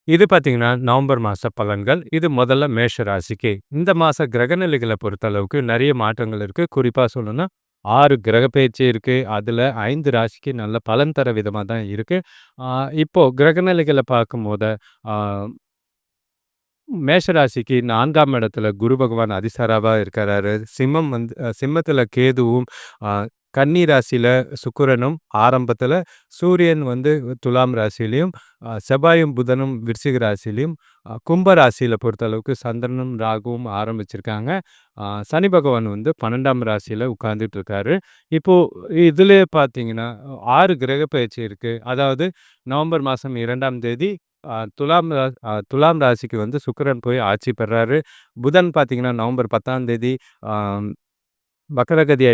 இது பார்த்தீங்கன்னா, நவம்பர் மாச பலன்கள். இது முதல்ல மேஷ ராசிக்கு. இந்த மாச கிரகநிலைகள பொறுத்தளவுக்கு நெறைய மாற்றங்கள் இருக்கு. குறிப்பா சொல்லணும்னா, 6 கிரக பெயர்ச்சி இருக்கு. அதுல 5 ராசிக்கு நல்ல பலன் தர விதமா தான் இருக்கு. ஆ இப்போ கிரகநிலைகள பார்க்கும்போது, ஆ மேஷ ராசிக்கு 4ஆம் இடத்துல குரு பகவான் அதிசாராவா இருக்கிறாரு. சிம்மத்தில கேதுவும், அ கன்னி ராசியில சுக்கிரனும், ஆரம்பத்தில சூரியன் துலாம் ராசியிலயும், செவ்வாயும், புதனும் விருச்சிக ராசியிலயும், கும்ப ராசியில பொறுத்தளவுக்கு சந்திரனும், ராகுவும் ஆரம்பிச்சிருக்காங்க. சனி பகவான் 12ஆம் ராசியில உட்கார்ந்துட்டு இருக்காரு. இப்போ இதிலேயே பார்த்தீங்கன்னா, 6 கிரக பெயர்ச்சி இருக்கு. அதாவது நவம்பர் மாசம் 2ஆம் தேதி துலாம் ராசிக்கு சுக்கிரன் போய் ஆட்சி பெறாரு. புதன் பார்த்தீங்கன்னா, நவம்பர் 10ஆம் தேதி ஆ வக்கரகதி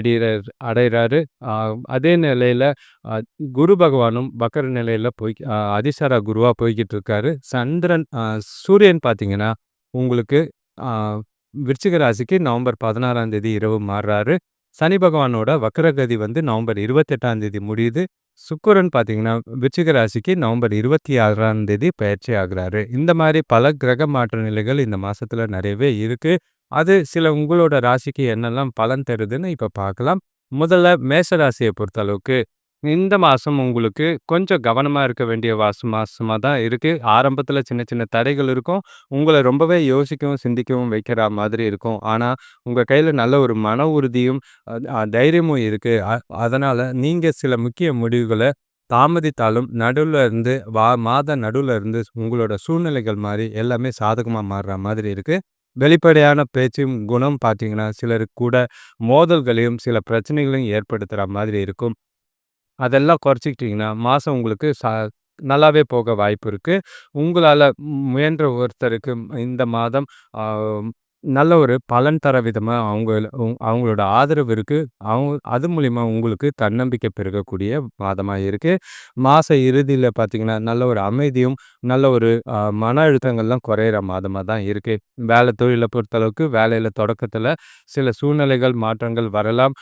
அடையிறாரு. அ அதே நிலையில அ குரு பகவானும் வக்கர நிலையில போய் அதிசார குருவா போய்க்கிட்டு இருக்காரு. சூரியன் பார்த்தீங்கன்னா, உங்களுக்கு அ விருச்சிக ராசிக்கு நவம்பர் 16ஆம் தேதி இரவு மாறுறாரு. சனி பகவானோட வக்கரகதி நவம்பர் 28ஆம் தேதி முடியுது. சுக்கிரன் பார்த்தீங்கன்னா, விருச்சிக ராசிக்கு நவம்பர் 26ஆம் தேதி பெயர்ச்சி ஆகுறாரு. இந்த மாரி பல கிரக மாற்ற நிலைகள் இந்த மாசத்துல நெறையவே இருக்கு. அது சில உங்களோட ராசிக்கு என்னெல்லாம் பலன் தருதுன்னு இப்ப பார்க்கலாம். முதல்ல மேஷ ராசிய பொறுத்தளவுக்கு, இந்த மாசம் உங்களுக்கு கொஞ்சம் கவனமா இருக்க வேண்டிய மாசமா தான் இருக்கு. ஆரம்பத்துல சின்ன சின்ன தடைகள் இருக்கும். உங்கள ரொம்பவே யோசிக்கவும், சிந்திக்கவும் வைக்கிற மாதிரி இருக்கும். ஆனா, உங்க கையில நல்ல ஒரு மன உறுதியும், தைரியமும் இருக்கு. அதனால நீங்க சில முக்கிய முடிவுகள தாமதித்தாலும் நடுவுல இருந்து மாத நடுவுல இருந்து உங்களோட சூழ்நிலைகள் மாறி எல்லாமே சாதகமா மாறுற மாதிரி இருக்கு. வெளிப்படையான பேச்சும் குணம் பார்த்தீங்கன்னா, சிலருக்கு கூட மோதல்களையும், சில பிரச்சனைகளையும் ஏற்படுத்துற மாதிரி இருக்கும். அதெல்லாம் குறைச்சுக்கிட்டீங்கன்னா, மாசம் உங்களுக்கு நல்லாவே போக வாய்ப்பு இருக்கு. உங்களால முயன்ற ஒருத்தருக்கு இந்த மாதம் ஆ நல்ல ஒரு பலன் தர விதமா அவங்களோட ஆதரவு இருக்கு. அது மூலியமா உங்களுக்கு தன்னம்பிக்கை பெருகக்கூடிய மாதமா இருக்கு. மாச இறுதியில பார்த்தீங்கன்னா, நல்ல ஒரு அமைதியும், நல்ல ஒரு மன அழுத்தங்கள்லாம் குறையிற மாதமா தான் இருக்கு. தொழில பொறுத்தளவுக்கு வேலையில தொடக்கத்தில சில சூழ்நிலைகள், மாற்றங்கள் வரலாம்.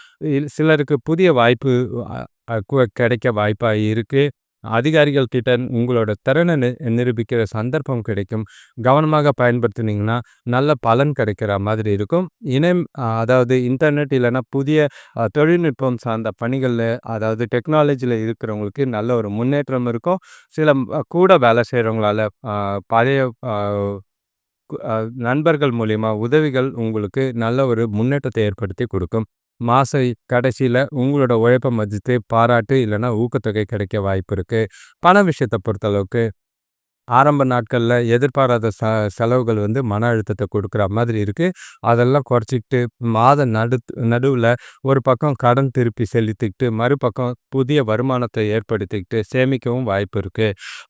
சிலருக்கு புதிய வாய்ப்பு அ அ கு கிடைக்க வாய்ப்பா இருக்கு. அதிகாரிகள் கிட்ட உங்களோட திறன நிரூபிக்கிற சந்தர்ப்பம் கிடைக்கும். கவனமாக பயன்படுத்துனீங்கன்னா, நல்ல பலன் கிடைக்கிற மாதிரி இருக்கும். அதாவது இன்டர்நெட் இல்லன்னா புதிய தொழில்நுட்பம் சார்ந்த பணிகள்ல, அதாவது டெக்னாலஜில இருக்கிறவங்களுக்கு நல்ல ஒரு முன்னேற்றம் இருக்கும். சில கூட வேலை செய்றவங்களால பழைய அ கு அ நண்பர்கள் மூலியமா உதவிகள் உங்களுக்கு நல்ல ஒரு முன்னேற்றத்தை ஏற்படுத்தி குடுக்கும். மாச கடைசியில உங்களோட உழைப்ப மதித்து பாராட்டு இல்லன்னா ஊக்கத்தொகை கிடைக்க வாய்ப்பு இருக்கு. பண விஷயத்த பொறுத்தளவுக்கு ஆரம்ப நாட்கள்ல எதிர்பாராத செலவுகள் மன அழுத்தத்த குடுக்குற மாதிரி இருக்கு. அதெல்லாம் குறைச்சுக்கிட்டு மாத நடுவுல ஒரு பக்கம் கடன் திருப்பி செலுத்திக்கிட்டு, மறுபக்கம் புதிய வருமானத்தை ஏற்படுத்திக்கிட்டு சேமிக்கவும் வாய்ப்பு இருக்கு.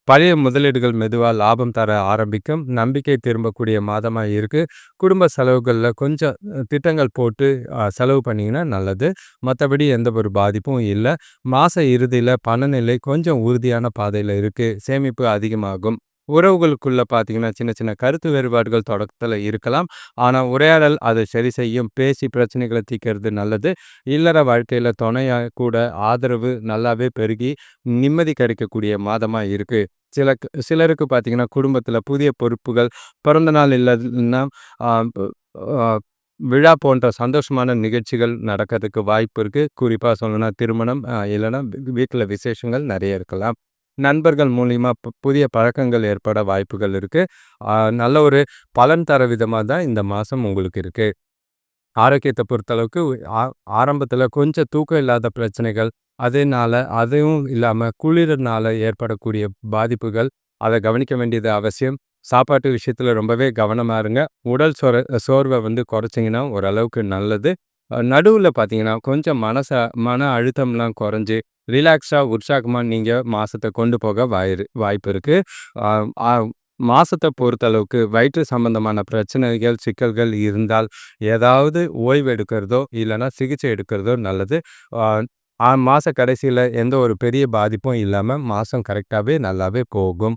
பழைய முதலீடுகள் மெதுவா லாபம் தர ஆரம்பிக்கும். நம்பிக்கை திரும்பக்கூடிய மாதமா இருக்கு. குடும்ப செலவுகள்ல கொஞ்சம் திட்டங்கள் போட்டு செலவு பண்ணீங்கன்னா நல்லது. மத்தபடி எந்த ஒரு பாதிப்பும் இல்ல. மாச இறுதியில பணநிலை கொஞ்சம் உறுதியான பாதையில இருக்கு. சேமிப்பு அதிகமாகும். உறவுகளுக்குள்ள பார்த்தீங்கன்னா, சின்ன சின்ன கருத்து வேறுபாடுகள் தொடக்கத்துல இருக்கலாம். ஆனா, உரையாடல் அதை சரி செய்யும். பேசி பிரச்சனைகள தீர்க்கிறது நல்லது. இல்லற வாழ்க்கையில துணையா கூட ஆதரவு நல்லாவே பெருகி, நிம்மதி கிடைக்கக்கூடிய மாதமா இருக்கு. சிலருக்கு பார்த்தீங்கன்னா, குடும்பத்துல புதிய பொறுப்புகள், பிறந்தநாள் இல்லன்னா ஆ ப ஆ விழா போன்ற சந்தோஷமான நிகழ்ச்சிகள் நடக்கிறதுக்கு வாய்ப்பு இருக்கு. குறிப்பா சொல்லணும்னா திருமணம், இல்லன்னா வீட்ல விசேஷங்கள் நெறைய இருக்கலாம். நண்பர்கள் மூலியமா புதிய பழக்கங்கள் ஏற்பட வாய்ப்புகள் இருக்கு. நல்ல ஒரு பலன் தர விதமா தான் இந்த மாசம் உங்களுக்கு இருக்கு. ஆரோக்கியத்த பொறுத்தளவுக்கு ஆ ஆரம்பத்தில கொஞ்சம் தூக்கம் இல்லாத பிரச்சனைகள், அதுவும் இல்லாம குளிர்னால ஏற்படக்கூடிய பாதிப்புகள், அத கவனிக்க வேண்டியது அவசியம். சாப்பாட்டு விஷயத்தில ரொம்பவே கவனமா இருங்க. உடல் சோர்வ குறைச்சீங்கன்னா ஓரளவுக்கு நல்லது. நடுவுல பார்த்தீங்கன்னா, கொஞ்சம் மன அழுத்தம்லாம் குறைஞ்சு, ரிலாக்ஸா, உற்சாகமா நீங்க மாசத்த கொண்டு போக வாய்ப்பு இருக்கு. அ ஆ மாசத்த பொறுத்தளவுக்கு வயிற்று சம்பந்தமான பிரச்சனைகள், சிக்கல்கள் இருந்தால், ஏதாவது ஓய்வு எடுக்கிறதோ, இல்லன்னா சிகிச்சை எடுக்கிறதோ நல்லது. ஆ மாச கடைசியில எந்த ஒரு பெரிய பாதிப்பும் இல்லாம மாசம் கரெக்ட்டாவே நல்லாவே போகும்.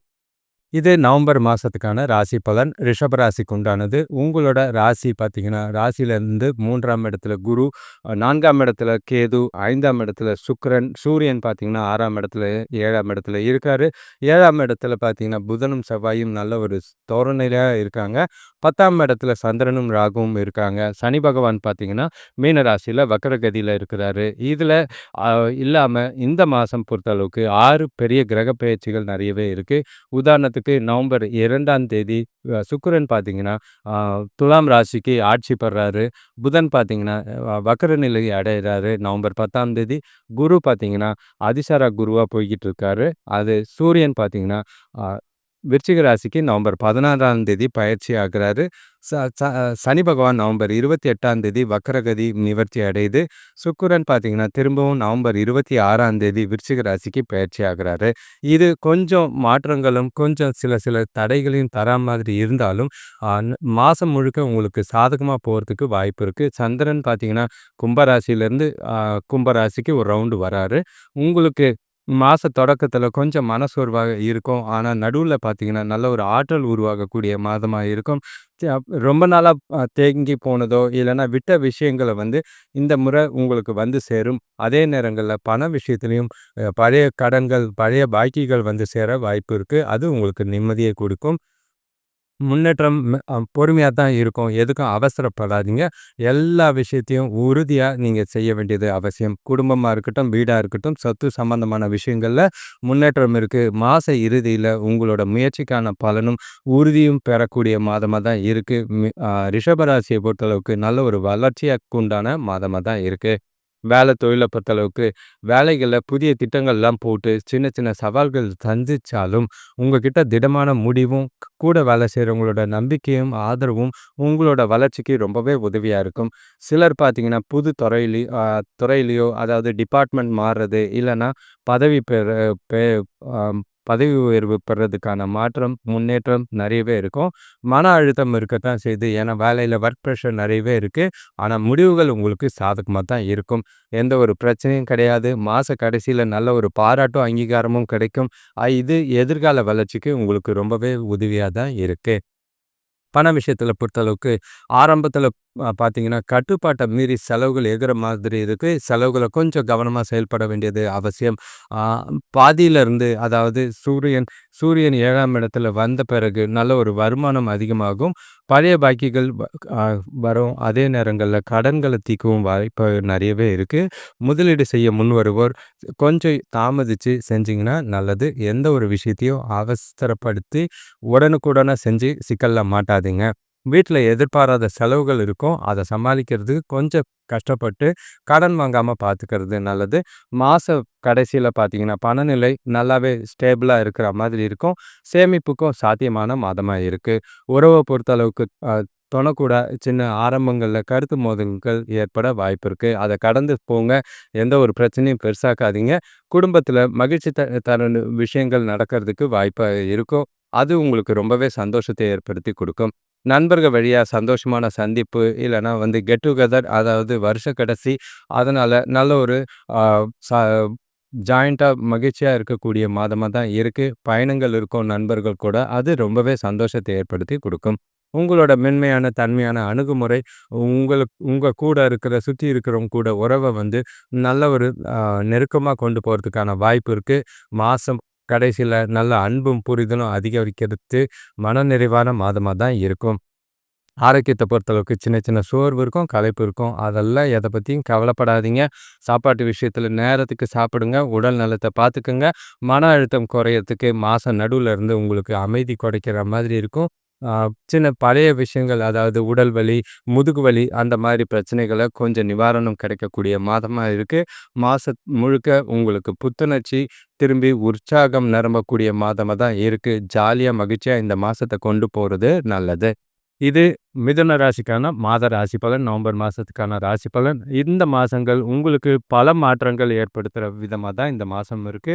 இது நவம்பர் மாசத்துக்கான ராசி பலன். ரிஷப ராசிக்கு உண்டானது. உங்களோட ராசி பார்த்தீங்கன்னா, ராசியிலேருந்து 3ஆம் இடத்துல குரு, 4ஆம் இடத்துல கேது, 5ஆம் இடத்துல சுக்கிரன், சூரியன் பார்த்தீங்கன்னா 6ஆம் இடத்துல, 7ஆம் இடத்துல இருக்காரு. 7ஆம் இடத்துல பார்த்தீங்கன்னா, புதனும், செவ்வாயும் நல்ல ஒரு தோரணையில இருக்காங்க. 10ஆம் இடத்துல சந்திரனும், ராகுவும் இருக்காங்க. சனி பகவான் பார்த்தீங்கன்னா, மீன ராசியில வக்ரகதியில இருக்கிறாரு. இதில அ இல்லாம இந்த மாசம் பொறுத்தளவுக்கு 6 பெரிய கிரக பெயர்ச்சிகள் நெறையவே இருக்கு. உதாரணத்துக்கு நவம்பர் 2ஆம் தேதி சுக்கிரன் பார்த்தீங்கன்னா, அ துலாம் ராசிக்கு ஆட்சி பெறாரு. புதன் பார்த்தீங்கன்னா, வக்ர நிலை அடையிறாரு நவம்பர் 10ஆம் தேதி. குரு பார்த்தீங்கன்னா, அதிசார குருவா போய்க்கிட்டு இருக்காரு. அது சூரியன் பார்த்தீங்கன்னா, அ விருச்சிக ராசிக்கு நவம்பர் 16ஆம் தேதி பயிற்சி ஆகுறாரு. ச ச சனி பகவான் நவம்பர் 28ஆம் தேதி வக்ரகதி நிவர்த்தி அடையுது. சுக்கிரன் பார்த்தீங்கன்னா, திரும்பவும் நவம்பர் 26ஆம் தேதி விருச்சிக ராசிக்கு பயிற்சி ஆகுறாரு. இது கொஞ்சம் மாற்றங்களும், கொஞ்சம் சில சில தடைகளையும் தரா மாதிரி இருந்தாலும், மாசம் முழுக்க உங்களுக்கு சாதகமா போறதுக்கு வாய்ப்பு இருக்கு. சந்திரன் பார்த்தீங்கன்னா, கும்ப ராசியிலேருந்து கும்ப ராசிக்கு ஒரு ரவுண்டு வராரு. உங்களுக்கு மாச தொடக்கத்தில கொஞ்சம் மனசோர்வாக இருக்கும். ஆனா நடுவுல பார்த்தீங்கன்னா, நல்ல ஒரு ஆற்றல் உருவாகக்கூடிய மாதமா இருக்கும். ரொம்ப நாளா தேங்கி போனதோ, இல்லன்னா விட்ட விஷயங்கள இந்த முறை உங்களுக்கு வந்து சேரும். அதே நேரங்கள்ல பண விஷயத்திலயும் பழைய கடன்கள், பழைய பாக்கிகள் வந்து சேர வாய்ப்பு இருக்கு. அது உங்களுக்கு நிம்மதிய குடுக்கும். முன்னேற்றம் பொறுமையா தான் இருக்கும். எதுக்கும் அவசரப்படாதீங்க. எல்லா விஷயத்தையும் உறுதியா நீங்க செய்ய வேண்டியது அவசியம். குடும்பமா இருக்கட்டும், வீடா இருக்கட்டும், சொத்து சம்பந்தமான விஷயங்கள்ல முன்னேற்றம் இருக்கு. மாச இறுதியில உங்களோட முயற்சிக்கான பலனும், உறுதியும் பெறக்கூடிய மாதமா தான் இருக்கு. ரிஷப ராசிய பொறுத்தளவுக்கு நல்ல ஒரு வளர்ச்சிக்கு உண்டான மாதமா தான் இருக்கு. வேலை தொழில பொறுத்தளவுக்கு, வேலைகள்ல புதிய திட்டங்கள்லாம் போட்டு, சின்ன சின்ன சவால்கள் சந்திச்சாலும், உங்ககிட்ட திடமான முடிவும், கூட வேலை செய்றவங்களோட நம்பிக்கையும், ஆதரவும் உங்களோட வளர்ச்சிக்கு ரொம்பவே உதவியா இருக்கும். சிலர் பார்த்தீங்கன்னா, புது துறையிலயோ அதாவது டிபார்ட்மெண்ட் மாறுறது, இல்லன்னா பதவி பெற பெ அ பதவி உயர்வு பெறதுக்கான மாற்றம், முன்னேற்றம் நெறையவே இருக்கும். மன அழுத்தம் இருக்கத்தான் செய்யுது. ஏன்னா வேலையில ஒர்க் ப்ரெஷர் நெறையவே இருக்கு. ஆனா முடிவுகள் உங்களுக்கு சாதகமா தான் இருக்கும். எந்த ஒரு பிரச்சனையும் கிடையாது. மாச கடைசியில நல்ல ஒரு பாராட்டும், அங்கீகாரமும் கிடைக்கும். இது எதிர்கால வளர்ச்சிக்கு உங்களுக்கு ரொம்பவே உதவியா தான் இருக்கு. பண விஷயத்துல பொறுத்தளவுக்கு ஆரம்பத்துல பார்த்தீங்கன்னா, கட்டுப்பாட்ட மீறி செலவுகள் எகுற மாதிரி இருக்கு. செலவுகள கொஞ்சம் கவனமா செயல்பட வேண்டியது அவசியம். ஆ பாதியிலருந்து அதாவது சூரியன் 7ஆம் இடத்துல வந்த பிறகு நல்ல ஒரு வருமானம் அதிகமாகும். பழைய பாக்கிகள் அ வரும். அதே நேரங்கள்ல கடன்கள தீர்க்கவும் வாய்ப்பு நெறையவே இருக்கு. முதலீடு செய்ய முன்வருவோர் கொஞ்சம் தாமதிச்சு செஞ்சீங்கன்னா நல்லது. எந்த ஒரு விஷயத்தையும் அவசரப்படுத்தி உடனுக்குடனே செஞ்சு சிக்கல்ல மாட்டாதீங்க. வீட்ல எதிர்பாராத செலவுகள் இருக்கும். அத சமாளிக்கிறதுக்கு கொஞ்சம் கஷ்டப்பட்டு கடன் வாங்காம பார்த்துக்கிறது நல்லது. மாச கடைசியில பார்த்தீங்கன்னா, பணநிலை நல்லாவே ஸ்டேபிளா இருக்கிற மாதிரி இருக்கும். சேமிப்புக்கும் சாத்தியமான மாதமா இருக்கு. உறவ பொறுத்தளவுக்கு தொணக்கூட சின்ன ஆரம்பங்கள்ல கருத்து மோதல்கள் ஏற்பட வாய்ப்பு இருக்கு. அத கடந்து போங்க. எந்த ஒரு பிரச்சனையும் பெருசாக்காதீங்க. குடும்பத்தில மகிழ்ச்சி தருண விஷயங்கள் நடக்கிறதுக்கு வாய்ப்பா இருக்கும். அது உங்களுக்கு ரொம்பவே சந்தோஷத்தை ஏற்படுத்தி குடுக்கும். நண்பர்கள் வழியா சந்தோஷமான சந்திப்பு, இல்லன்னா கெட் டுகெதர் அதாவது வருஷ கடைசி. அதனால நல்ல ஒரு அ ச ஜாயிண்ட்டா மகிழ்ச்சியா இருக்கக்கூடிய மாதமா தான் இருக்கு. பயணங்கள் இருக்கும் நண்பர்கள் கூட. அது ரொம்பவே சந்தோஷத்தை ஏற்படுத்தி குடுக்கும். உங்களோட மென்மையான, தன்மையான அணுகுமுறை உங்க கூட இருக்கிற சுத்தி இருக்கிறவங்க கூட உறவ நல்ல ஒரு நெருக்கமா கொண்டு போறதுக்கான வாய்ப்பு இருக்கு. மாசம் கடைசியில நல்ல அன்பும், புரிதலும் அதிகரிக்கிறது மனநிறைவான மாதமா தான் இருக்கும். ஆரோக்கியத்த பொறுத்தளவுக்கு சின்ன சின்ன சோர்வு இருக்கும், களைப்பு இருக்கும். அதெல்லாம் எத பத்தியும் கவலைப்படாதீங்க. சாப்பாட்டு விஷயத்துல நேரத்துக்கு சாப்பிடுங்க. உடல் நலத்த பார்த்துக்கங்க. மன அழுத்தம் குறையறதுக்கு மாசம் நடுவுல இருந்து உங்களுக்கு அமைதி கிடைக்கிற மாதிரி இருக்கும். ஆ சின்ன பழைய விஷயங்கள் அதாவது உடல் வலி, முதுகு வலி அந்த மாரி பிரச்சனைகள கொஞ்சம் நிவாரணம் கிடைக்கக்கூடிய மாதமா இருக்கு. முழுக்க உங்களுக்கு புத்துணர்ச்சி, திரும்பி உற்சாகம் நிரம்பக்கூடிய மாதமா தான் இருக்கு. ஜாலியா, மகிழ்ச்சியா இந்த மாசத்த கொண்டு போறது நல்லது. இது மிதுன ராசிக்கான மாத ராசி பலன், நவம்பர் மாசத்துக்கான ராசி பலன். இந்த மாசங்கள் உங்களுக்கு பல மாற்றங்கள் ஏற்படுத்துற விதமா தான் இந்த மாசம் இருக்கு.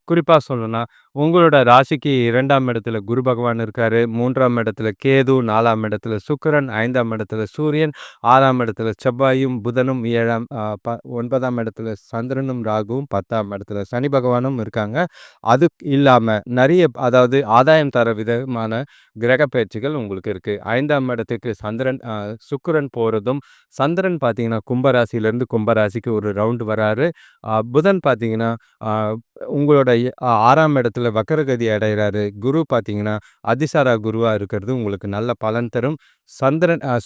குறிப்பா சொல்லணும்னா, உங்களோட ராசிக்கு 2ஆம் இடத்துல குரு பகவான் இருக்காரு. 3ஆம் இடத்துல கேது, 4ஆம் இடத்துல சுக்கிரன், 5ஆம் இடத்துல சூரியன், 6ஆம் இடத்துல செவ்வாயும், புதனும், 7ஆம் 9ஆம் இடத்துல சந்திரனும், ராகுவும், 10ஆம் இடத்துல சனி பகவானும் இருக்காங்க. அது இல்லாம நெறைய அதாவது ஆதாயம் தர விதமான கிரக பயிற்சிகள் உங்களுக்கு இருக்கு. 5ஆம் இடத்துக்கு சுக்கிரன் போறதும், சந்திரன் பார்த்தீங்கன்னா கும்பராசியிலிருந்து கும்பராசிக்கு ஒரு ரவுண்ட் வராரு. புதன் பார்த்தீங்கன்னா, அ உங்களோட 6ஆம் இடத்துல வக்கரகதி அடைகிறாரு. குரு பார்த்தீங்கன்னா, அதிசார குருவா இருக்கிறது உங்களுக்கு நல்ல பலன் தரும்.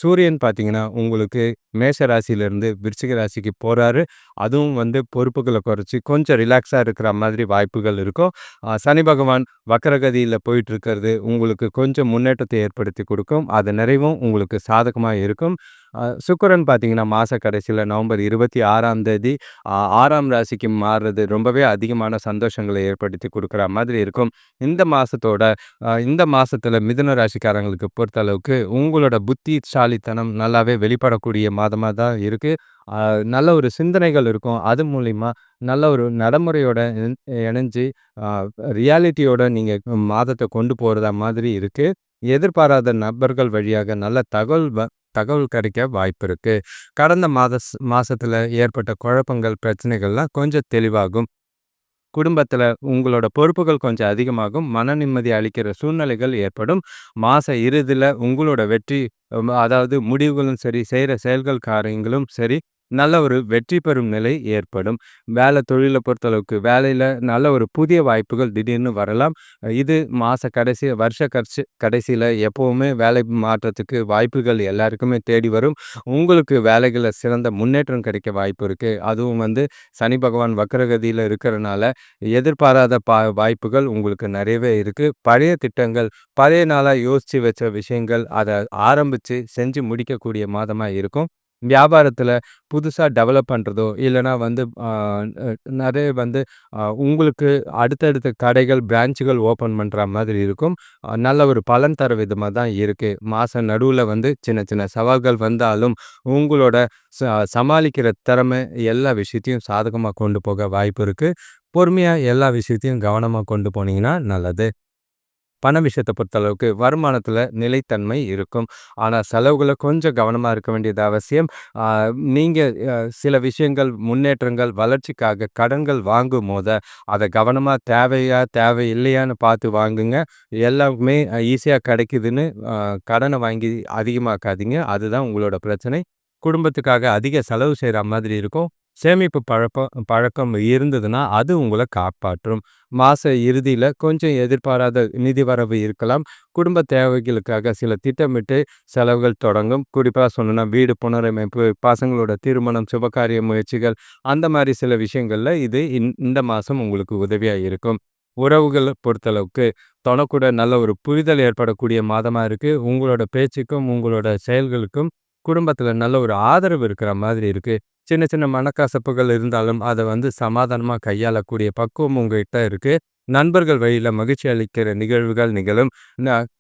சூரியன் பார்த்தீங்கன்னா, உங்களுக்கு மேஷ ராசியிலிருந்து விருச்சிக ராசிக்கு போறாரு. அதுவும் பொறுப்புகள குறைச்சு கொஞ்சம் ரிலாக்ஸா இருக்கிற மாதிரி வாய்ப்புகள் இருக்கும். சனி பகவான் வக்கரகதியில போயிட்டு இருக்கிறது உங்களுக்கு கொஞ்சம் முன்னேற்றத்தை ஏற்படுத்தி கொடுக்கும். அது நிறைவும் உங்களுக்கு சாதகமா இருக்கும். சுக்கிரன் பார்த்தீங்கன்னா, மாச கடைசியில நவம்பர் 26ஆம் தேதி 6ஆம் ராசிக்கு மாறுறது ரொம்பவே அதிகமான சந்தோஷங்களை ஏற்படுத்தி கொடுக்குற மாதிரி இருக்கும். இந்த மாசத்துல மிதுன ராசிக்காரங்களுக்கு பொறுத்தளவுக்கு உங்களோட புத்திசாலித்தனம் நல்லாவே வெளிப்படக்கூடிய மாதமா தான் இருக்கு. நல்ல ஒரு சிந்தனைகள் இருக்கும். அது மூலியமா நல்ல ஒரு நடைமுறையோட இணைஞ்சு அ ரியாலிட்டியோட நீங்க மாதத்த கொண்டு போறதா மாதிரி இருக்கு. எதிர்பாராத நபர்கள் வழியாக நல்ல தகவல் கிடைக்க வாய்ப்பு இருக்கு. கடந்த மாசத்துல ஏற்பட்ட குழப்பங்கள், பிரச்சனைகள்லாம் கொஞ்சம் தெளிவாகும். குடும்பத்துல உங்களோட பொறுப்புகள் கொஞ்சம் அதிகமாகும். மன நிம்மதி அளிக்கிற சூழ்நிலைகள் ஏற்படும். மாச இறுதியில உங்களோட வெற்றி அதாவது முடிவுகளும் சரி, செய்ற செயல்கள், காரியங்களும் சரி, நல்ல ஒரு வெற்றி பெறும் நிலை ஏற்படும். தொழில பொறுத்தளவுக்கு வேலையில நல்ல ஒரு புதிய வாய்ப்புகள் திடீர்னு வரலாம். இது வருஷ கடைசியில எப்பவுமே வேலை மாற்றத்துக்கு வாய்ப்புகள் எல்லாருக்குமே தேடி வரும். உங்களுக்கு வேலைகள்ல சிறந்த முன்னேற்றம் கிடைக்க வாய்ப்பு இருக்கு. அதுவும் சனி பகவான் வக்ரகதியில இருக்கிறனால எதிர்பாராத வாய்ப்புகள் உங்களுக்கு நிறையவே இருக்கு. பழைய திட்டங்கள், பழைய நாளா யோசிச்சு வச்ச விஷயங்கள் அத ஆரம்பிச்சு செஞ்சு முடிக்கக்கூடிய மாதமா இருக்கும். வியாபாரத்துல புதுசா டெவலப் பண்றதோ, இல்லன்னா நிறைய உங்களுக்கு அடுத்தடுத்த கடைகள், பிரான்ச்சுகள் ஓப்பன் பண்ற மாதிரி இருக்கும். நல்ல ஒரு பலன் தர விதமா தான் இருக்கு. மாச நடுவுல சின்ன சின்ன சவால்கள் வந்தாலும், உங்களோட சமாளிக்கிற திறமை எல்லா விஷயத்தையும் சாதகமா கொண்டு போக வாய்ப்பு இருக்கு. பொறுமையா எல்லா விஷயத்தையும் கவனமா கொண்டு போனீங்கன்னா நல்லது. பண விஷயத்த பொறுத்தளவுக்கு வருமானத்துல நிலைத்தன்மை இருக்கும். ஆனா செலவுகள கொஞ்சம் கவனமா இருக்க வேண்டியது அவசியம். ஆ நீங்க சில விஷயங்கள், முன்னேற்றங்கள், வளர்ச்சிக்காக கடன்கள் வாங்கும்போது, அத கவனமா தேவையில்லையான்னு பார்த்து வாங்குங்க. எல்லாமே ஈஸியா கிடைக்குதுன்னு கடன வாங்கி அதிகமாக்காதீங்க. அதுதான் உங்களோட பிரச்சனை. குடும்பத்துக்காக அதிக செலவு செய்ற மாதிரி இருக்கும். சேமிப்பு பழக்கம் இருந்ததுன்னா, அது உங்கள காப்பாற்றும். மாச இறுதியில கொஞ்சம் எதிர்பாராத நிதி வரவு இருக்கலாம். குடும்ப தேவைகளுக்காக சில திட்டமிட்டு செலவுகள் தொடங்கும். குறிப்பா சொல்லணும்னா, வீடு புனரமைப்பு, பசங்களோட திருமணம், சுபகாரிய முயற்சிகள், அந்த மாரி சில விஷயங்கள்ல இது இந்த மாசம் உங்களுக்கு உதவியா இருக்கும். உறவுகள பொறுத்தளவுக்கு தொணக்கூட நல்ல ஒரு புரிதல் ஏற்படக்கூடிய மாதமா இருக்கு. உங்களோட பேச்சுக்கும், உங்களோட செயல்களுக்கும் குடும்பத்துல நல்ல ஒரு ஆதரவு இருக்கிற மாதிரி இருக்கு. சின்ன சின்ன மனக்கசப்புகள் இருந்தாலும் அத சமாதானமா கையாளக்கூடிய பக்குவம் உங்ககிட்ட இருக்கு. நண்பர்கள் வழியில மகிழ்ச்சி அளிக்கிற நிகழ்வுகள் நிகழும்.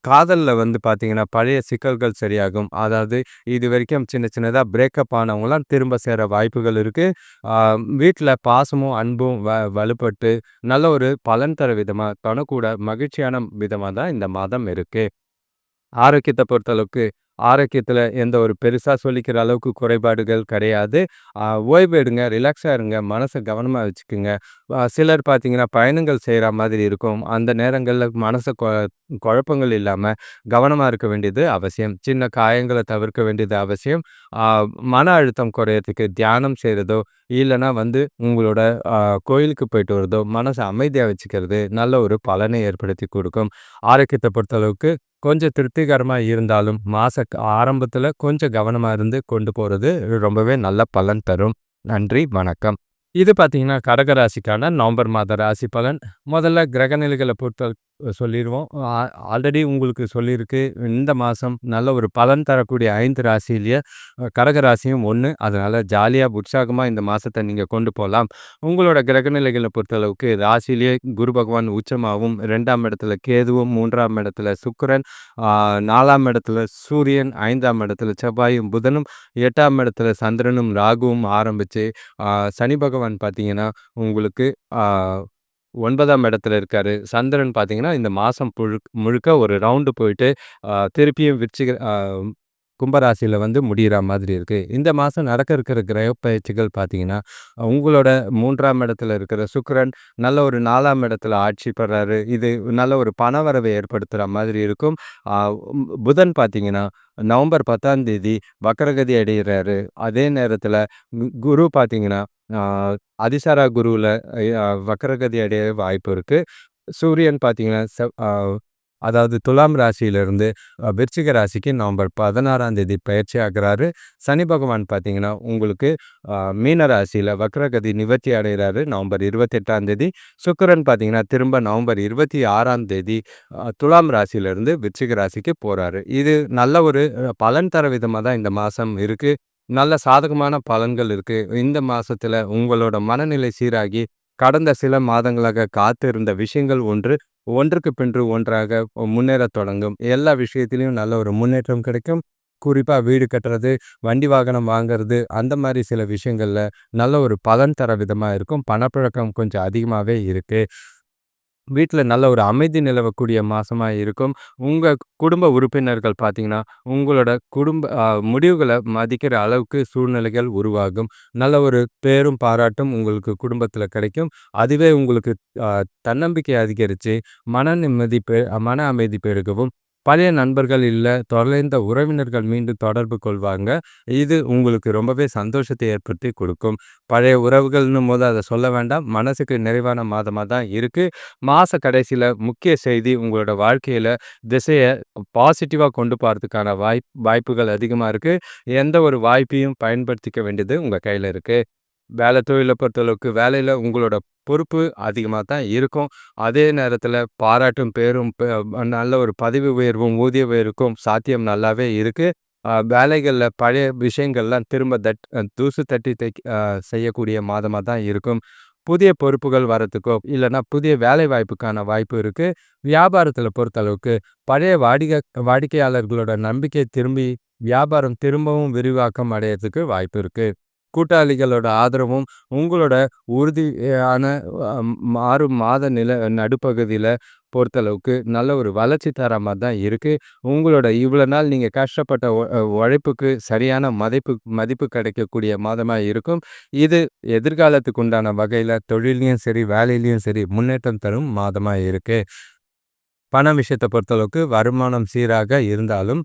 காதல்ல பார்த்தீங்கன்னா, பழைய சிக்கல்கள் சரியாகும். அதாவது இதுவரைக்கும் சின்ன சின்னதா பிரேக்கப் ஆனவங்கலாம் திரும்ப சேர வாய்ப்புகள் இருக்கு. ஆ வீட்ல பாசமும், அன்பும் வலுப்பட்டு நல்ல ஒரு பலன் தர விதமா, தனக்கூட மகிழ்ச்சியான விதமா தான் இந்த மாதம் இருக்கு. ஆரோக்கியத்த பொறுத்தளவுக்கு, ஆரோக்கியத்துல எந்த ஒரு பெருசா சொல்லிக்கிற அளவுக்கு குறைபாடுகள் கிடையாது. ஓய்வு எடுங்க, ரிலாக்ஸா இருங்க, மனச கவனமா வச்சுக்குங்க. சிலர் பார்த்தீங்கன்னா, பயணங்கள் செய்ற மாதிரி இருக்கும். அந்த நேரங்கள்ல குழப்பங்கள் இல்லாம கவனமா இருக்க வேண்டியது அவசியம். சின்ன காயங்கள தவிர்க்க வேண்டியது அவசியம். ஆ மன அழுத்தம் குறையறதுக்கு தியானம் செய்றதோ, இல்லன்னா உங்களோட அ கோயிலுக்கு போயிட்டு வரதோ, மனச அமைதியா வச்சுக்கிறது நல்ல ஒரு பலனை ஏற்படுத்தி கொடுக்கும். ஆரோக்கியத்த பொறுத்தளவுக்கு கொஞ்சம் திருப்திகரமா இருந்தாலும், ஆரம்பத்துல கொஞ்சம் கவனமா இருந்து கொண்டு போறது ரொம்பவே நல்ல பலன் தரும். நன்றி, வணக்கம். இது பார்த்தீங்கன்னா, கடக ராசிக்கான நவம்பர் மாத ராசி பலன். முதல்ல கிரக நிலைகள சொல்லிருவோம். ஆல்ரெடி உங்களுக்கு சொல்லியிருக்கு. இந்த மாசம் நல்ல ஒரு பலன் தரக்கூடிய 5 ராசியிலேயே கடக ராசியும் ஒண்ணு. அதனால ஜாலியா உற்சாகமா இந்த மாசத்த நீங்க கொண்டு போலாம். உங்களோட கிரகநிலைகள பொறுத்தளவுக்கு ராசியிலேயே குரு பகவான் உச்சமாவும், 2ஆம் இடத்துல கேதுவும், 3ஆம் இடத்துல சுக்கிரன், ஆ 4ஆம் இடத்துல சூரியன், 5ஆம் இடத்துல செவ்வாயும், புதனும், 8ஆம் இடத்துல சந்திரனும், ராகுவும் ஆரம்பிச்சு, ஆ சனி பகவான் பார்த்தீங்கன்னா, உங்களுக்கு ஆ 9ஆம் இடத்துல இருக்காரு. சந்திரன் பார்த்தீங்கன்னா, இந்த மாசம் முழுக்க ஒரு ரவுண்டு போயிட்டு, திருப்பியும் கும்பராசியில வந்து முடியிற மாதிரி இருக்கு. இந்த மாசம் நடக்க இருக்கிற கிரக பெயர்ச்சிகள் பார்த்தீங்கன்னா, உங்களோட 3ஆம் இடத்துல இருக்கிற சுக்கிரன் நல்ல ஒரு 4ஆம் இடத்துல ஆட்சி பெறாரு. இது நல்ல ஒரு பணவரவை ஏற்படுத்துற மாதிரி இருக்கும். ஆ புதன் பார்த்தீங்கன்னா, நவம்பர் 10ஆம் தேதி வக்ரகதி அடையிறாரு. அதே நேரத்துல குரு பார்த்தீங்கன்னா, ஆ அதிசார குருவுல வக்ரகதி அடைய வாய்ப்பு இருக்கு. சூரியன் பார்த்தீங்கன்னா, அதாவது துலாம் ராசியிலிருந்து விருச்சிக ராசிக்கு நவம்பர் 16ஆம் தேதி பயிற்சி ஆகுறாரு. சனி பகவான் பார்த்தீங்கன்னா, உங்களுக்கு மீன ராசியில வக்ரகதி நிவர்த்தி அடைகிறாரு நவம்பர் 28ஆம் தேதி. சுக்கிரன் பார்த்தீங்கன்னா, திரும்ப நவம்பர் 26ஆம் தேதி துலாம் ராசியிலிருந்து விருச்சிக ராசிக்கு போறாரு. இது நல்ல ஒரு பலன் தர விதமா தான் இந்த மாசம் இருக்கு. நல்ல சாதகமான பலன்கள் இருக்கு. இந்த மாசத்துல உங்களோட மனநிலை சீராகி, கடந்த சில மாதங்களாக காத்திருந்த விஷயங்கள் ஒன்றுக்கு பின்று ஒன்றாக முன்னேறத் தொடங்கும். எல்லா விஷயத்திலயும் நல்ல ஒரு முன்னேற்றம் கிடைக்கும். குறிப்பா வீடு கட்டுறது, வண்டி வாகனம் வாங்குறது, அந்த மாரி சில விஷயங்கள்ல நல்ல ஒரு பலன் தர விதமா இருக்கும். பணப்புழக்கம் கொஞ்சம் அதிகமாவே இருக்கு. வீட்ல நல்ல ஒரு அமைதி நிலவக்கூடிய மாசமா இருக்கும். உங்க குடும்ப உறுப்பினர்கள் பார்த்தீங்கன்னா, உங்களோட குடும்ப முடிவுகள மதிக்கிற அளவுக்கு சூழ்நிலைகள் உருவாகும். நல்ல ஒரு பேரும், பாராட்டும் உங்களுக்கு குடும்பத்தில கிடைக்கும். அதுவே உங்களுக்கு அ தன்னம்பிக்கை அதிகரிச்சு, மன அமைதி பெருகவும், பழைய நண்பர்கள் இல்ல தொலைந்த உறவினர்கள் மீண்டும் தொடர்பு கொள்வாங்க. இது உங்களுக்கு ரொம்பவே சந்தோஷத்தை ஏற்படுத்தி குடுக்கும். பழைய உறவுகள்ன்னும்போது அத சொல்ல வேண்டாம். மனசுக்கு நிறைவான மாதமா தான் இருக்கு. மாச கடைசியில முக்கிய செய்தி உங்களோட வாழ்க்கையில திசைய பாசிட்டிவா கொண்டு போறதுக்கான வாய்ப்புகள் அதிகமா இருக்கு. எந்த ஒரு வாய்ப்பையும் பயன்படுத்திக்க வேண்டியது உங்க கையில இருக்கு. தொழில பொறுத்தளவுக்கு வேலையில உங்களோட பொறுப்பு அதிகமா தான் இருக்கும். அதே நேரத்தில பாராட்டும், பேரும் நல்ல ஒரு பதவி உயர்வும், ஊதிய உயர்வுக்கும் சாத்தியம் நல்லாவே இருக்கு. வேலைகள்ல பழைய விஷயங்கள்லாம் திரும்ப தூசு தட்டி செய்யக்கூடிய மாதமா தான் இருக்கும். புதிய பொறுப்புகள் வரத்துக்கோ, இல்லன்னா புதிய வேலை வாய்ப்புக்கான வாய்ப்பு இருக்கு. வியாபாரத்தில பொறுத்தளவுக்கு பழைய வாடிக்கையாளர்களோட நம்பிக்கை திரும்பி வியாபாரம் திரும்பவும் விரிவாக்கம் அடையறதுக்கு வாய்ப்பு இருக்கு. கூட்டாளிகளோட ஆதரவும் உங்களோட உறுதியான அ மாறும் மாத நடுப்பகுதியில பொறுத்தளவுக்கு நல்ல ஒரு வளர்ச்சி தர மாரி தான் இருக்கு. உங்களோட இவ்வளோ நாள் நீங்க கஷ்டப்பட்ட உழைப்புக்கு சரியான மதிப்பு கிடைக்கக்கூடிய மாதமா இருக்கும். இது எதிர்காலத்துக்கு உண்டான வகையில தொழில்லயும் சரி, வேலையிலயும் சரி முன்னேற்றம் தரும் மாதமா இருக்கு. பண விஷயத்த பொறுத்தளவுக்கு வருமானம் சீராக இருந்தாலும்,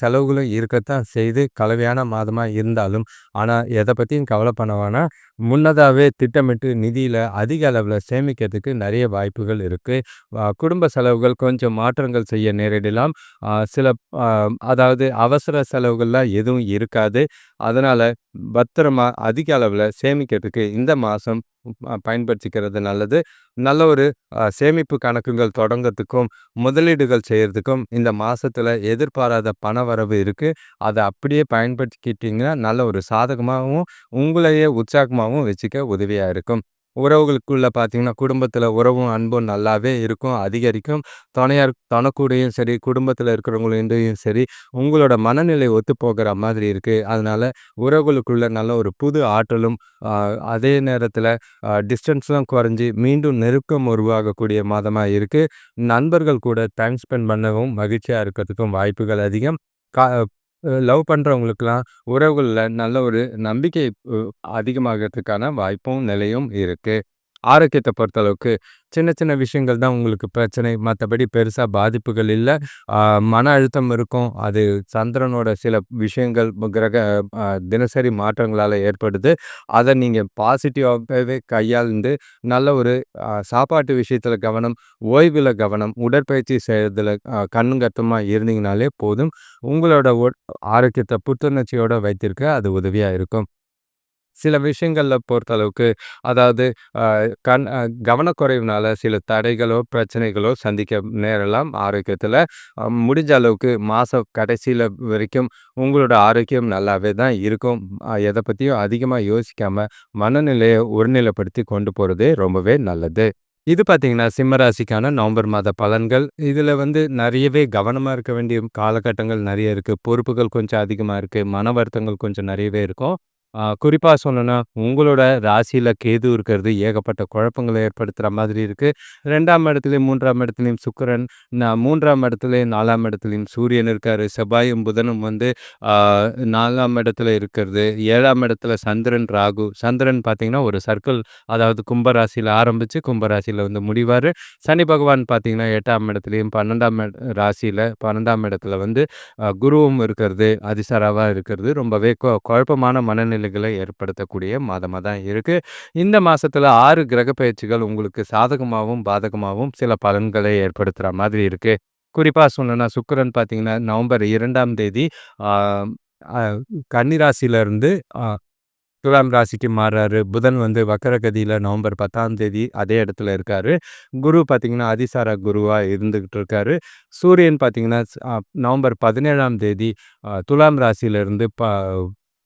செலவுகளும் இருக்கத்தான் செய்து கலவையான மாதமா இருந்தாலும், ஆனா எத பத்தியும் கவல பண்ண வேணாம். முன்னதாவே திட்டமிட்டு நிதியில அதிக அளவுல சேமிக்கிறதுக்கு நெறைய வாய்ப்புகள் இருக்கு. குடும்ப செலவுகள் கொஞ்சம் மாற்றங்கள் செய்ய நேரிடலாம். சில அ அதாவது அவசர செலவுகள்லாம் எதுவும் இருக்காது. அதனால பத்திரமா அதிக அளவுல சேமிக்கிறதுக்கு இந்த மாசம் பயன்படுத்திக்கிறது நல்லது. நல்ல ஒரு சேமிப்பு கணக்குகள் தொடங்கறதுக்கும், முதலீடுகள் செய்யறதுக்கும் இந்த மாசத்துல எதிர்பாராத பணவரவு இருக்கு. அத அப்படியே பயன்படுத்திக்கிட்டீங்கன்னா, நல்ல ஒரு சாதகமாவும், உங்களையே உற்சாகமாவும் வச்சுக்க உதவியா இருக்கும். உறவுகளுக்குள்ள பார்த்தீங்கன்னா, குடும்பத்துல உறவும், அன்பும் நல்லாவே இருக்கும், அதிகரிக்கும். தொணக்கூடயும் சரி, குடும்பத்துல இருக்கிறவங்களையும் சரி, உங்களோட மனநிலை ஒத்துப்போகிற மாதிரி இருக்கு. அதனால உறவுகளுக்குள்ள நல்ல ஒரு புது ஆற்றலும், அ அதே நேரத்துல டிஸ்டன்ஸ்லாம் குறைஞ்சு மீண்டும் நெருக்கம் உருவாகக்கூடிய மாதமா இருக்கு. நண்பர்கள் கூட டைம் ஸ்பெண்ட் பண்ணவும், மகிழ்ச்சியா இருக்கிறதுக்கும் வாய்ப்புகள் அதிகம். கா லவ் பண்றவங்களுக்கெல்லாம் உறவுகள்ல நல்ல ஒரு நம்பிக்கை அ அதிகமாகறதுக்கான வாய்ப்பும், நிலையும் இருக்கு. ஆரோக்கியத்த பொறுத்தளவுக்கு சின்ன சின்ன விஷயங்கள் தான் உங்களுக்கு பிரச்சனை. மத்தபடி பெருசா பாதிப்புகள் இல்ல. ஆ மன அழுத்தம் இருக்கும். அது சந்திரனோட சில விஷயங்கள் தினசரி மாற்றங்களால ஏற்படுது. அத நீங்க பாசிட்டிவாவே கையாண்டு நல்ல ஒரு சாப்பாட்டு விஷயத்துல கவனம், ஓய்வுல கவனம், உடற்பயிற்சி செய்றதுல கண்ணும் கருத்துமா இருந்தீங்கனாலே போதும். உங்களோட ஆரோக்கியத்த புத்துணர்ச்சியோட வைத்திருக்க அது உதவியா இருக்கும். சில விஷயங்கள்ல பொறுத்தளவுக்கு அதாவது அ கண் கவனக்குறைவுனால சில தடைகளோ, பிரச்சனைகளோ சந்திக்க நேரலாம் ஆரோக்கியத்தில. முடிஞ்ச அளவுக்கு மாச கடைசியில வரைக்கும் உங்களோட ஆரோக்கியம் நல்லாவே தான் இருக்கும். எத பத்தியும் அதிகமா யோசிக்காம மனநிலைய ஒருநிலைப்படுத்தி கொண்டு போறது ரொம்பவே நல்லது. இது பார்த்தீங்கன்னா, சிம்ம ராசிக்கான நவம்பர் மாத பலன்கள். இதில வந்து நெறையவே கவனமா இருக்க வேண்டிய காலகட்டங்கள் நெறைய இருக்கு. பொறுப்புகள் கொஞ்சம் அதிகமா இருக்கு. மன வருத்தங்கள் கொஞ்சம் நெறையவே இருக்கும். குறிப்பா சொல்லணும்னா, உங்களோட ராசியில கேது இருக்கிறது ஏகப்பட்ட குழப்பங்கள ஏற்படுத்துற மாதிரி இருக்கு. 2ஆம் இடத்திலயும், 3ஆம் இடத்திலயும் சுக்கிரன், 3ஆம் இடத்திலயும், 4ஆம் இடத்திலயும் சூரியன் இருக்காரு. செவ்வாயும், புதனும் வந்து ஆ 4ஆம் இடத்துல இருக்கிறது. 7ஆம் இடத்துல சந்திரன், ராகு. சந்திரன் பார்த்தீங்கன்னா, ஒரு சர்க்கிள் அதாவது கும்ப ராசியில ஆரம்பிச்சு, கும்ப ராசியில வந்து முடிவாரு. சனி பகவான் பார்த்தீங்கன்னா, 8ஆம் இடத்திலயும், 12ஆம் ராசியில 12ஆம் இடத்துல வந்து குருவும் இருக்கிறது, அதிசாரவா இருக்கிறது. ரொம்பவே குழப்பமான மனநிலைகளை ஏற்படுத்தக்கூடிய மாதமா தான் இருக்கு. இந்த மாசத்துல 6 கிரக பெயர்ச்சிகள் உங்களுக்கு சாதகமாவும், பாதகமாவும் சில பலன்களை ஏற்படுத்துற மாதிரி இருக்கு. குறிப்பா சொல்லணும்னா, சுக்கிரன் பார்த்தீங்கன்னா, நவம்பர் 2ஆம் தேதி ஆ அ கன்னி ராசியிலருந்து அ துலாம் ராசிக்கு மாறுறாரு. புதன் வந்து வக்கரகதியில நவம்பர் 10ஆம் தேதி அதே இடத்துல இருக்காரு. குரு பார்த்தீங்கன்னா, அதிசார குருவா இருந்துகிட்டு இருக்காரு. சூரியன் பார்த்தீங்கன்னா, நவம்பர் 17ஆம் தேதி துலாம் ராசியிலிருந்து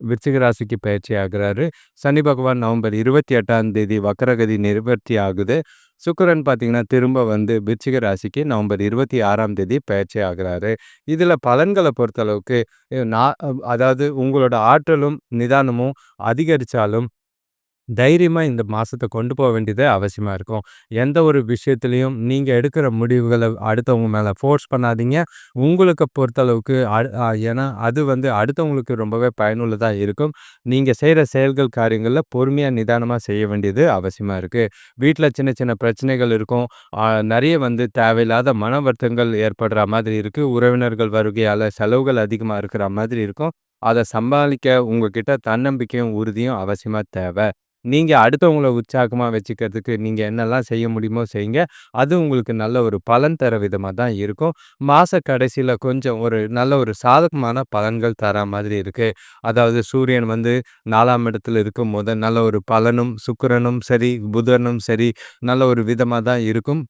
விருச்சிக ராசிக்கு பயிற்சி ஆகுறாரு. சனி பகவான் நவம்பர் 28ஆம் தேதி வக்கரகதி நிவர்த்தி ஆகுது. சுக்கிரன் பார்த்தீங்கன்னா, திரும்ப வந்து விருச்சிக ராசிக்கு நவம்பர் 26ஆம் தேதி பயிற்சி ஆகுறாரு. இதில பலன்கள பொறுத்தளவுக்கு நான் அதாவது உங்களோட ஆற்றலும், நிதானமும் அதிகரிச்சாலும் தைரியமா இந்த மாசத்த கொண்டு போ வேண்டியது அவசியமா இருக்கும். எந்த ஒரு விஷயத்திலயும் நீங்க எடுக்கிற முடிவுகள அடுத்தவங்க மேல ஃபோர்ஸ் பண்ணாதீங்க. உங்களுக்கு பொறுத்தளவுக்கு ஏன்னா அது வந்து அடுத்தவங்களுக்கு ரொம்பவே பயனுள்ளதா இருக்கும். நீங்க செய்ற செயல்கள், காரியங்கள்ல பொறுமையா, நிதானமா செய்ய வேண்டியது அவசியமா இருக்கு. வீட்ல சின்ன சின்ன பிரச்சனைகள் இருக்கும். நெறைய வந்து தேவையில்லாத மன வருத்தங்கள் ஏற்படுற மாதிரி இருக்கு. உறவினர்கள் வருகையால செலவுகள் அதிகமா இருக்கிற மாதிரி இருக்கும். அத சமாளிக்க உங்ககிட்ட தன்னம்பிக்கையும், உறுதியும் அவசியமா தேவ. நீங்க அடுத்தவங்கள உற்சாகமா வச்சுக்கிறதுக்கு நீங்க என்னெல்லாம் செய்ய முடியுமோ செய்யுங்க. அது உங்களுக்கு நல்ல ஒரு பலன் தர விதமா தான் இருக்கும். மாச கடைசியில கொஞ்சம் ஒரு நல்ல ஒரு சாதகமான பலன்கள் தரா மாதிரி இருக்கு. அதாவது சூரியன் வந்து 4ஆம் இடத்துல இருக்கும்போது நல்ல ஒரு பலனும், சுக்கிரனும் சரி, புதனும் சரி நல்ல ஒரு விதமா தான் இருக்கும்.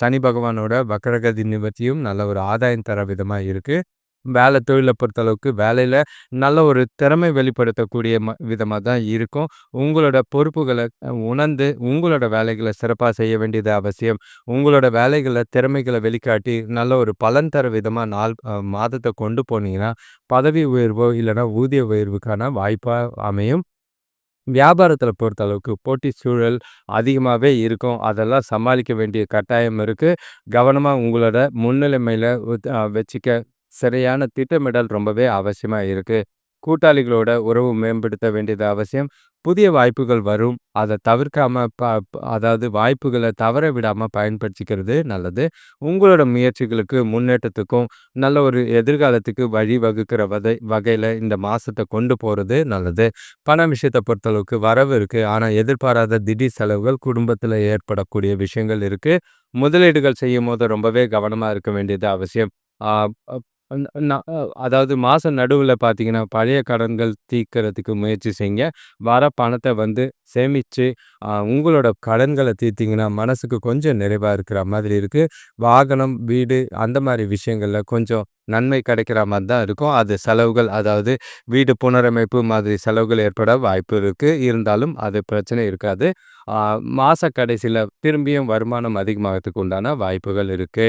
சனி பகவானோட வக்ரகதி நிவர்த்தியும் நல்ல ஒரு ஆதாயம் தர விதமா இருக்கு. வேலை தொழில பொறுத்தளவுக்கு வேலையில நல்ல ஒரு திறமை வெளிப்படுத்தக்கூடிய விதமா தான் இருக்கும். உங்களோட பொறுப்புகள உணர்ந்து உங்களோட வேலைகள சிறப்பா செய்ய வேண்டியது அவசியம். உங்களோட வேலைகள திறமைகள வெளிக்காட்டி நல்ல ஒரு பலன் தர விதமா மாதத்த கொண்டு போனீங்கன்னா, பதவி உயர்வோ இல்லன்னா ஊதிய உயர்வுக்கான வாய்ப்பா அமையும். வியாபாரத்தில பொறுத்தளவுக்கு போட்டி சூழல் அதிகமாவே இருக்கும். அதெல்லாம் சமாளிக்க வேண்டிய கட்டாயம் இருக்கு. கவனமா உங்களோட முன்னிலைமையில வச்சுக்க சரியான திட்டமிடல் ரொம்பவே அவசியமா இருக்கு. கூட்டாளிகளோட உறவு மேம்படுத்த வேண்டியது அவசியம். புதிய வாய்ப்புகள் வரும். அத தவிர்க்காம அதாவது வாய்ப்புகள தவற விடாம பயன்படுத்திக்கிறது நல்லது. உங்களோட முயற்சிகளுக்கு முன்னேற்றத்துக்கும், நல்ல ஒரு எதிர்காலத்துக்கு வழிவகுக்கிற வகையில இந்த மாசத்த கொண்டு போறது நல்லது. பண விஷயத்த பொறுத்தளவுக்கு வரவு இருக்கு. ஆனா எதிர்பாராத திடீர் செலவுகள் குடும்பத்தில ஏற்படக்கூடிய விஷயங்கள் இருக்கு. முதலீடுகள் செய்யும்போது ரொம்பவே கவனமா இருக்க வேண்டியது அவசியம். ஆ அப் ந ந அதாவது மாச நடுவுல பார்த்தீங்கன்னா, பழைய கடன்கள் தீர்க்கிறதுக்கு முயற்சி செய்யுங்க. வர பணத்த வந்து சேமிச்சு, உங்களோட கடன்கள தீர்த்தீங்கன்னா, மனசுக்கு கொஞ்சம் நிறைவா இருக்கிற மாதிரி இருக்கு. வாகனம், வீடு அந்த மாரி விஷயங்கள்ல கொஞ்சம் நன்மை கிடைக்கிற மாரி தான் இருக்கும். அது செலவுகள் அதாவது வீடு புனரமைப்பு மாதிரி செலவுகள் ஏற்பட வாய்ப்பு இருக்கு. இருந்தாலும் அது பிரச்சனை இருக்காது. ஆ மாச கடைசியில திரும்பியும் வருமானம் அதிகமாகறதுக்கு உண்டான வாய்ப்புகள் இருக்கு.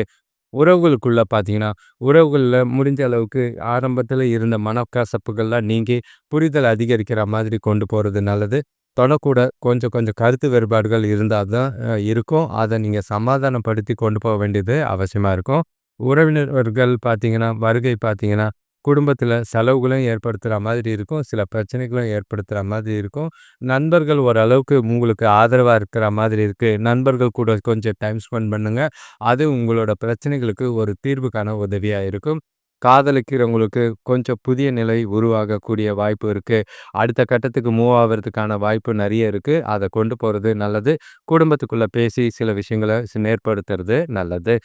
உறவுகளுக்குள்ள பார்த்தீங்கன்னா, உறவுகள்ல முடிஞ்ச அளவுக்கு ஆரம்பத்தில இருந்த மனக்கசப்புகள்லாம் நீங்கி, புரிதல் அதிகரிக்கிற மாதிரி கொண்டு போறது நல்லது. தொடக்கூட கொஞ்சம் கொஞ்சம் கருத்து வேறுபாடுகள் இருந்தா தான் இருக்கும். அத நீங்க சமாதானப்படுத்தி கொண்டு போக வேண்டியது அவசியமா இருக்கும். உறவினர்கள் பார்த்தீங்கன்னா, வருகை பார்த்தீங்கன்னா, குடும்பத்தில செலவுகளும் ஏற்படுத்துற மாதிரி இருக்கும். சில பிரச்சனைகளும் ஏற்படுத்துற மாதிரி இருக்கும். நண்பர்கள் ஓரளவுக்கு உங்களுக்கு ஆதரவா இருக்கிற மாதிரி இருக்கு. நண்பர்கள் கூட கொஞ்சம் டைம் ஸ்பெண்ட் பண்ணுங்க. அது உங்களோட பிரச்சனைகளுக்கு ஒரு தீர்வு காண உதவியா இருக்கும். காதலிக்கிறவங்களுக்கு கொஞ்சம் புதிய நிலை உருவாகக்கூடிய வாய்ப்பு இருக்கு. அடுத்த கட்டத்துக்கு மூவ் ஆவறதுக்கான வாய்ப்பு நெறைய இருக்கு. அத கொண்டு போறது நல்லது. குடும்பத்துக்குள்ள பேசி சில விஷயங்கள நேர்படுத்துறது நல்லது.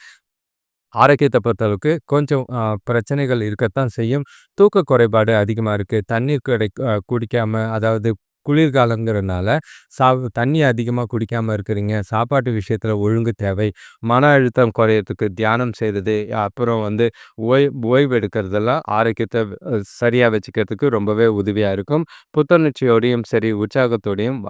ஆரோக்கியத்த பொறுத்தளவுக்கு கொஞ்சம் பிரச்சனைகள் இருக்கத்தான் செய்யும். தூக்க குறைபாடு அதிகமா இருக்கு. தண்ணீர் குடிக்காம அதாவது குளிர்காலங்கிறனால தண்ணி அதிகமா குடிக்காம இருக்கிறீங்க. சாப்பாட்டு விஷயத்துல ஒழுங்கு தேவை. மன அழுத்தம் குறையறதுக்கு தியானம் செய்றது, அப்புறம் வந்து ஓய்வு எடுக்கிறதெல்லாம் ஆரோக்கியத்த சரியா வச்சுக்கிறதுக்கு ரொம்பவே உதவியா இருக்கும். புத்துணர்ச்சியோடையும் சரி, உற்சாகத்தோடையும்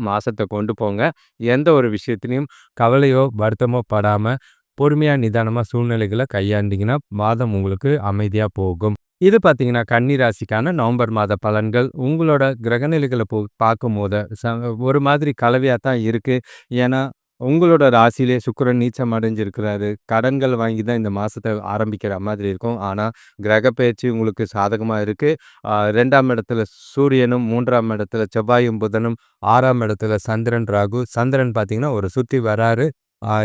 மாசத்த கொண்டு போங்க. எந்த ஒரு விஷயத்திலயும் கவலையோ, வருத்தமோ படாம, பொறுமையா, நிதானமா சூழ்நிலைகள கையாண்டீங்கன்னா, மாதம் உங்களுக்கு அமைதியா போகும். இது பார்த்தீங்கன்னா, கன்னி ராசிக்கான நவம்பர் மாத பலன்கள். உங்களோட கிரகநிலைகள பார்க்கும்போது, ஒரு மாதிரி கலவையா தான் இருக்கு. ஏன்னா, உங்களோட ராசியிலே சுக்கிரன் நீச்சம் அடைஞ்சிருக்கிறாரு. கடன்கள் வாங்கி தான் இந்த மாசத்த ஆரம்பிக்கிற மாதிரி இருக்கும். ஆனா, கிரகப்பெயர்ச்சி உங்களுக்கு சாதகமா இருக்கு. 2ஆம் இடத்துல சூரியனும், 3ஆம் இடத்துல செவ்வாயும், புதனும், 6ஆம் இடத்துல சந்திரன், ராகு. சந்திரன் பார்த்தீங்கன்னா, ஒரு சுத்தி வராரு.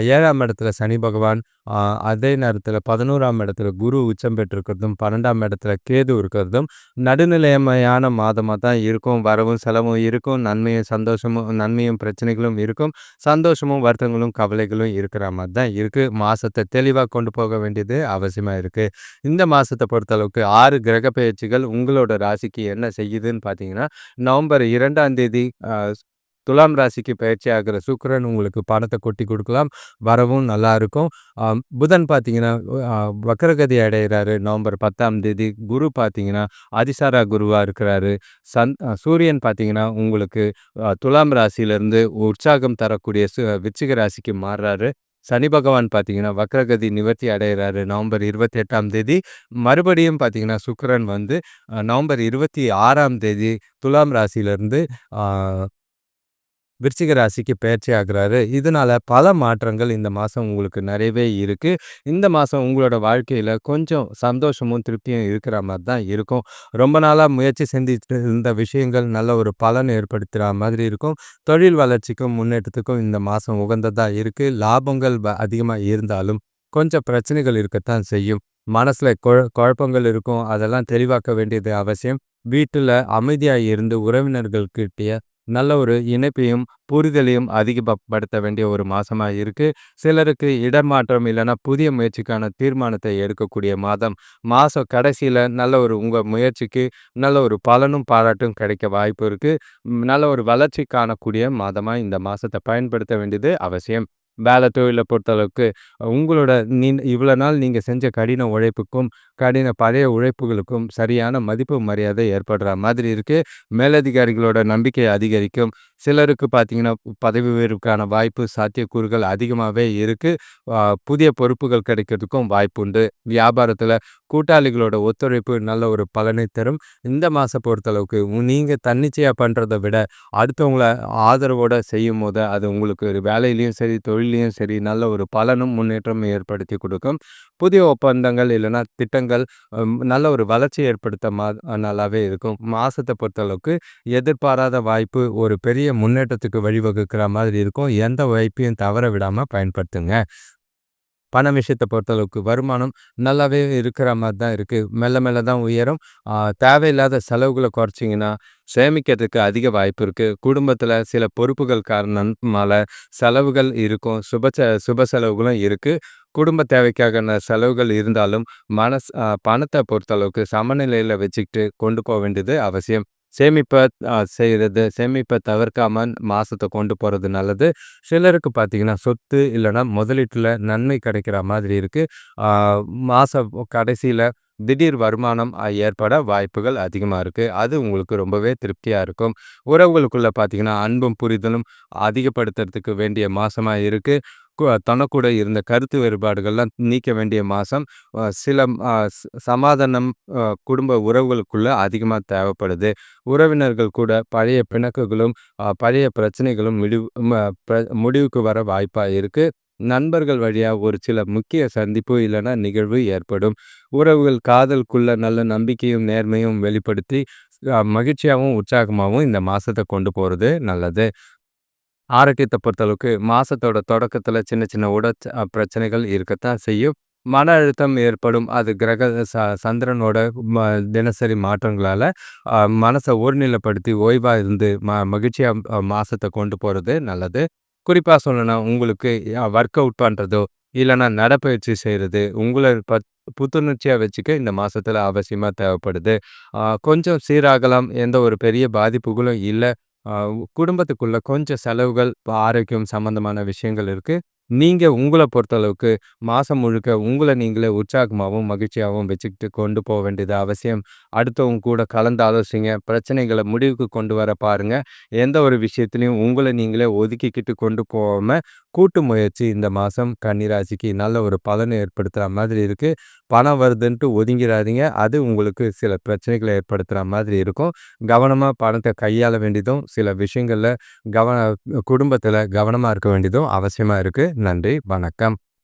7ஆம் இடத்துல சனி பகவான், ஆ அதே நேரத்தில 11ஆம் இடத்துல குரு உச்சம் பெற்றிருக்கிறதும், 12ஆம் இடத்துல கேது இருக்கிறதும், நடுநிலைமையான மாதமா தான் இருக்கும். வரவும் செலவும் இருக்கும். நன்மையும் சந்தோஷமும் நன்மையும் பிரச்சனைகளும் இருக்கும். சந்தோஷமும் வருத்தங்களும் கவலைகளும் இருக்கிற மாரி தான் இருக்கு. மாசத்த தெளிவா கொண்டு போக வேண்டியது அவசியமா இருக்கு. இந்த மாசத்த பொறுத்தளவுக்கு 6 கிரக பெயர்ச்சிகள் உங்களோட ராசிக்கு என்ன செய்யுதுன்னு பார்த்தீங்கன்னா, நவம்பர் 2ஆம் தேதி துலாம் ராசிக்கு பயிற்சி ஆகிற சுக்கிரன் உங்களுக்கு பணத்த கொட்டி குடுக்கலாம். வரவும் நல்லாருக்கும். புதன் பார்த்தீங்கன்னா, அ வக்ரகதி அடையிறாரு நவம்பர் 10ஆம் தேதி. குரு பார்த்தீங்கன்னா, அதிசார குருவா இருக்கிறாரு. சூரியன் பார்த்தீங்கன்னா, உங்களுக்கு துலாம் ராசியிலிருந்து உற்சாகம் தரக்கூடிய விருச்சிக ராசிக்கு மாறுறாரு. சனி பகவான் பார்த்தீங்கன்னா, வக்ரகதி நிவர்த்தி அடையிறாரு நவம்பர் 28ஆம் தேதி. மறுபடியும் பார்த்தீங்கன்னா, சுக்கிரன் வந்து நவம்பர் 26ஆம் தேதி துலாம் ராசியிலிருந்து ஆ விருச்சிக ராசிக்கு பெயர்ச்சி ஆகுறாரு. இதனால பல மாற்றங்கள் இந்த மாசம் உங்களுக்கு நிறையவே இருக்கு. இந்த மாசம் உங்களோட வாழ்க்கையில கொஞ்சம் சந்தோஷமும், திருப்தியும் இருக்கிற மாரி தான் இருக்கும். ரொம்ப நாளா முயற்சி செஞ்சுட்டு இருந்த விஷயங்கள் நல்ல ஒரு பலன் ஏற்படுத்துற மாதிரி இருக்கும். தொழில் வளர்ச்சிக்கும், முன்னேற்றத்துக்கும் இந்த மாசம் உகந்ததா இருக்கு. லாபங்கள் அதிகமா இருந்தாலும், கொஞ்சம் பிரச்சனைகள் இருக்கத்தான் செய்யும். மனசுல குழப்பங்கள் இருக்கும். அதெல்லாம் தெளிவாக்க வேண்டியது அவசியம். வீட்டுல அமைதியா இருந்து உறவினர்கள்கிட்டயே நல்ல ஒரு இணைப்பையும், புரிதலையும் அதிகப்படுத்த வேண்டிய ஒரு மாசமா இருக்கு. சிலருக்கு இடமாற்றம் இல்லன்னா புதிய முயற்சிக்கான தீர்மானத்தை எடுக்கக்கூடிய மாதம். மாசம் கடைசியில நல்ல ஒரு உங்க முயற்சிக்கு நல்ல ஒரு பலனும், பாராட்டும் கிடைக்க வாய்ப்பு இருக்கு. நல்ல ஒரு வளர்ச்சி காணக்கூடிய மாதமா இந்த மாசத்த பயன்படுத்த வேண்டியது அவசியம். வேலை தொழில பொறுத்தளவுக்கு உங்களோட இவ்வளோ நாள் நீங்க செஞ்ச கடின உழைப்புக்கும், பழைய உழைப்புகளுக்கும் சரியான மதிப்பு, மரியாதை ஏற்படுற மாதிரி இருக்கு. மேலதிகாரிகளோட நம்பிக்கை அதிகரிக்கும். சிலருக்கு பார்த்தீங்கன்னா, பதவி உயர்வுக்கான வாய்ப்பு, சாத்தியக்கூறுகள் அதிகமாவே இருக்கு. அ புதிய பொறுப்புகள் கிடைக்கிறதுக்கும் வாய்ப்புண்டு. வியாபாரத்தில கூட்டாளிகளோட ஒத்துழைப்பு நல்ல ஒரு பலனை தரும். இந்த மாசம் பொறுத்தளவுக்கு நீங்க தன்னிச்சையா பண்றத விட, அடுத்தவங்கள ஆதரவோட செய்யும்போது, அது உங்களுக்கு ஒரு வேலையிலயும் சரி, தொழில்லயும் சரி நல்ல ஒரு பலனும், முன்னேற்றமும் ஏற்படுத்தி கொடுக்கும். புதிய ஒப்பந்தங்கள் இல்லன்னா திட்டங்கள் நல்ல ஒரு வளர்ச்சி ஏற்படுத்த நல்லாவே இருக்கும். மாசத்த பொறுத்தளவுக்கு எதிர்பாராத வாய்ப்பு ஒரு பெரிய முன்னேற்றத்துக்கு வழிவகுக்கிற மாதிரி இருக்கும். எந்த வாய்ப்பையும் தவற விடாம பயன்படுத்துங்க. பண விஷயத்த பொறுத்தளவுக்கு வருமானம் நல்லாவே இருக்கிற மாரி தான் இருக்கு. மெல்ல மெல்ல தான் உயரும். தேவையில்லாத செலவுகள குறைச்சிங்கன்னா, சேமிக்கிறதுக்கு அதிக வாய்ப்பு இருக்கு. குடும்பத்தில சில பொறுப்புகள் காரணமால செலவுகள் இருக்கும். சுப செலவுகளும் இருக்கு. குடும்ப தேவைக்கான செலவுகள் இருந்தாலும், பணத்த பொறுத்தளவுக்கு சமநிலையில வச்சுக்கிட்டு கொண்டு வேண்டியது அவசியம். சேமிப்ப சேமிப்ப தவிர்க்காம மாசத்த கொண்டு போறது நல்லது. சிலருக்கு பார்த்தீங்கன்னா, சொத்து இல்லன்னா முதலீட்டுல நன்மை கிடைக்கிற மாதிரி இருக்கு. ஆ மாச கடைசியில திடீர் வருமானம் ஏற்பட வாய்ப்புகள் அதிகமா இருக்கு. அது உங்களுக்கு ரொம்பவே திருப்தியா இருக்கும். உறவுகளுக்குள்ள பார்த்தீங்கன்னா, அன்பும், புரிதலும் அதிகப்படுத்துறதுக்கு வேண்டிய மாசமா இருக்கு. தனக்கூட இருந்த கருத்து வேறுபாடுகள்லாம் நீக்க வேண்டிய மாசம். சில சமாதானம் குடும்ப உறவுகளுக்குள்ள அதிகமா தேவைப்படுது. உறவினர்கள் கூட பழைய பிணக்குகளும், பழைய பிரச்சனைகளும் முடிவுக்கு வர வாய்ப்பா இருக்கு. நண்பர்கள் வழியா ஒரு சில முக்கிய சந்திப்பு இல்லன்னா நிகழ்வு ஏற்படும். உறவுகள் காதலுக்குள்ள நல்ல நம்பிக்கையும், நேர்மையும் வெளிப்படுத்தி மகிழ்ச்சியாவும், உற்சாகமாவும் இந்த மாசத்த கொண்டு போறது நல்லது. ஆரோக்கியத்த பொறுத்தளவுக்கு மாசத்தோட தொடக்கத்துல சின்ன சின்ன பிரச்சனைகள் இருக்கத்தான் செய்யும். மன அழுத்தம் ஏற்படும். அது கிரக சந்திரனோட ம தினசரி மாற்றங்களால மனச ஒருநிலைப்படுத்தி ஓய்வா இருந்து மகிழ்ச்சியா மாசத்த கொண்டு போறது நல்லது. குறிப்பா சொல்லணும்னா, உங்களுக்கு ஒர்க் அவுட் பண்றதோ, இல்லன்னா நடைப்பயிற்சி செய்றது, உங்கள புத்துணர்ச்சியா வச்சுக்க இந்த மாசத்துல அவசியமா தேவைப்படுது. கொஞ்சம் சீராகலாம். எந்த ஒரு பெரிய பாதிப்புகளும் இல்ல. அ குடும்பத்துக்குள்ள கொஞ்சம் செலவுகள், ஆரோக்கியம் சம்மந்தமான விஷயங்கள் இருக்கு. நீங்க உங்கள பொறுத்தளவுக்கு மாசம் முழுக்க உங்கள நீங்களே உற்சாகமாவும், மகிழ்ச்சியாவும் வச்சுக்கிட்டு கொண்டு போ வேண்டியது அவசியம். அடுத்தவங்க கூட கலந்து ஆலோசிங்க. பிரச்சனைகள முடிவுக்கு கொண்டு வர பாருங்க. எந்த ஒரு விஷயத்திலயும் உங்கள நீங்களே ஒதுக்கிக்கிட்டு கொண்டு போகாம, கூட்டு முயற்சி இந்த மாசம் கன்னி ராசிக்கு நல்ல ஒரு பலன ஏற்படுத்துற மாதிரி இருக்கு. பணம் வருதுன்ட்டு ஒதுங்கிறாதீங்க. அது உங்களுக்கு சில பிரச்சனைகள ஏற்படுத்துற மாதிரி இருக்கும். கவனமா பணத்த கையாள வேண்டியதும், சில விஷயங்கள்ல கவன குடும்பத்தில கவனமா இருக்க வேண்டியதும் அவசியமா இருக்கு. நன்றி, வணக்கம்.